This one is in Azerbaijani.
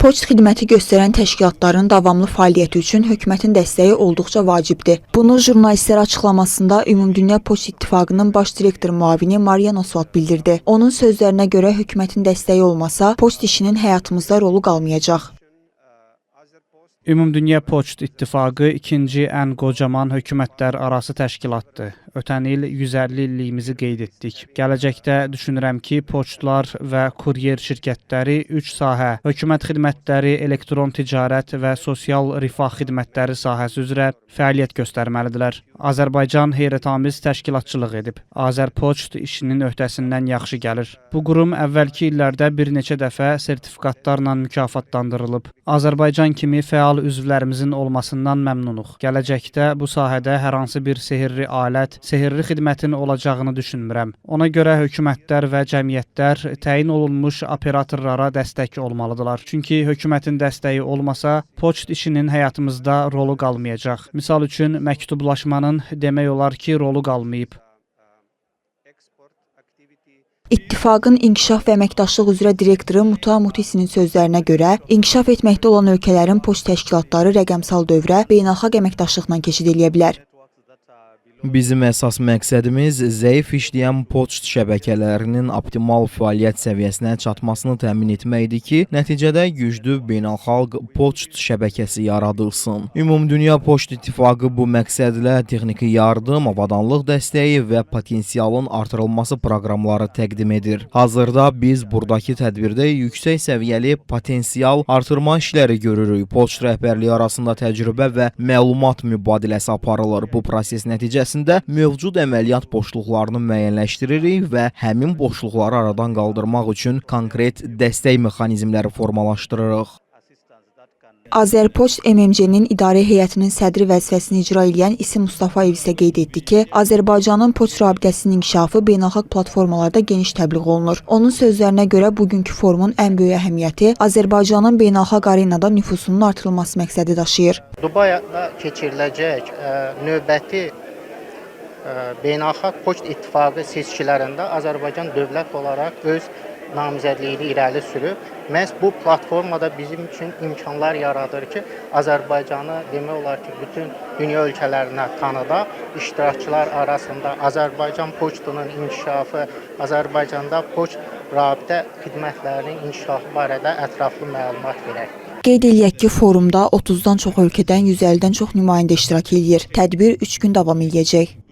Poçt xidməti göstərən təşkilatların davamlı fəaliyyəti üçün hökumətin dəstəyi olduqca vacibdir. Bunu jurnalistlərə açıqlamasında Ümumdünya Poçt İttifaqının baş direktor müavini Marian Oswald bildirdi. Onun sözlərinə görə hökumətin dəstəyi olmasa, poçt işinin həyatımızda rolu qalmayacaq. Ümumdünya Poçt İttifaqı ikinci ən qocaman hökumətlər arası təşkilatdır. Ötən il 150 illiyimizi qeyd etdik. Gələcəkdə düşünürəm ki, poçtlar və kuryer şirkətləri 3 sahə, hökumət xidmətləri, elektron ticarət və sosial rifah xidmətləri sahəsi üzrə fəaliyyət göstərməlidirlər. Azərbaycan heyrətamiz təşkilatçılıq edib. Azərpoçt işinin öhdəsindən yaxşı gəlir. Bu qurum əvvəlki illərdə bir neçə dəfə sertifikatlarla mükafatlandırılıb. Azərbaycan kimi fəal üzvlərimizin olmasından məmnunuq. Gələcəkdə bu sahədə hər hansı bir sehirli alət, sehirli xidmətin olacağını düşünmürəm. Ona görə hökumətlər və cəmiyyətlər təyin olunmuş operatorlara dəstək olmalıdırlar. Çünki hökumətin dəstəyi olmasa, poçt işinin həyatımızda rolu qalmayacaq. Misal üçün, məktublaşmanın demək olar ki, rolu qalmayıb. İttifaqın İnkişaf və Əməkdaşlıq üzrə direktoru Muta Mutisinin sözlərinə görə, inkişaf etməkdə olan ölkələrin poçt təşkilatları rəqəmsal dövrə beynəlxalq əməkdaşlıqla keçid edə bilər. Bizim əsas məqsədimiz zəif işləyən poçt şəbəkələrinin optimal fəaliyyət səviyyəsinə çatmasını təmin etməkdir ki, nəticədə güclü beynəlxalq poçt şəbəkəsi yaradılsın. Ümumdünya Poçt İttifaqı bu məqsədlə texniki yardım, avadanlıq dəstəyi və potensialın artırılması proqramları təqdim edir. Hazırda biz buradakı tədbirdə yüksək səviyyəli potensial artırma işləri görürük. Poçt rəhbərliyi arasında təcrübə və məlumat mübadiləsi aparılır. Bu proses nəticəsində mövcud əməliyyat boşluqlarını müəyyənləşdiririk və həmin boşluqları aradan qaldırmaq üçün konkret dəstək mexanizmləri formalaşdırırıq. Azərpoçt MMC-nin idarə heyətinin sədri vəzifəsini icra edən İsim Mustafayev isə qeyd etdi ki, Azərbaycanın poçt rabitəsinin inkişafı beynəlxalq platformalarda geniş təbliğ olunur. Onun sözlərinə görə bugünkü forumun ən böyük əhəmiyyəti Azərbaycanın beynəlxalq arenada nüfusunun artırılması məqsədi daşıyır. Dubayda keçiriləcək növbəti Beynəlxalq Poçt İttifaqı seçkilərində Azərbaycan dövlət olaraq öz namizədliyini irəli sürüb. Məhz bu platformada bizim üçün imkanlar yaradır ki, Azərbaycanı demək olar ki, bütün dünya ölkələrinə tanıdaq. İştirakçılar arasında Azərbaycan poçtunun inkişafı, Azərbaycanda poçt rabitə xidmətlərinin inkişafı barədə ətraflı məlumat verək. Qeyd eləyək ki, forumda 30-dan çox ölkədən 150-dən çox nümayəndə iştirak edir. Tədbir 3 gün davam edəcək.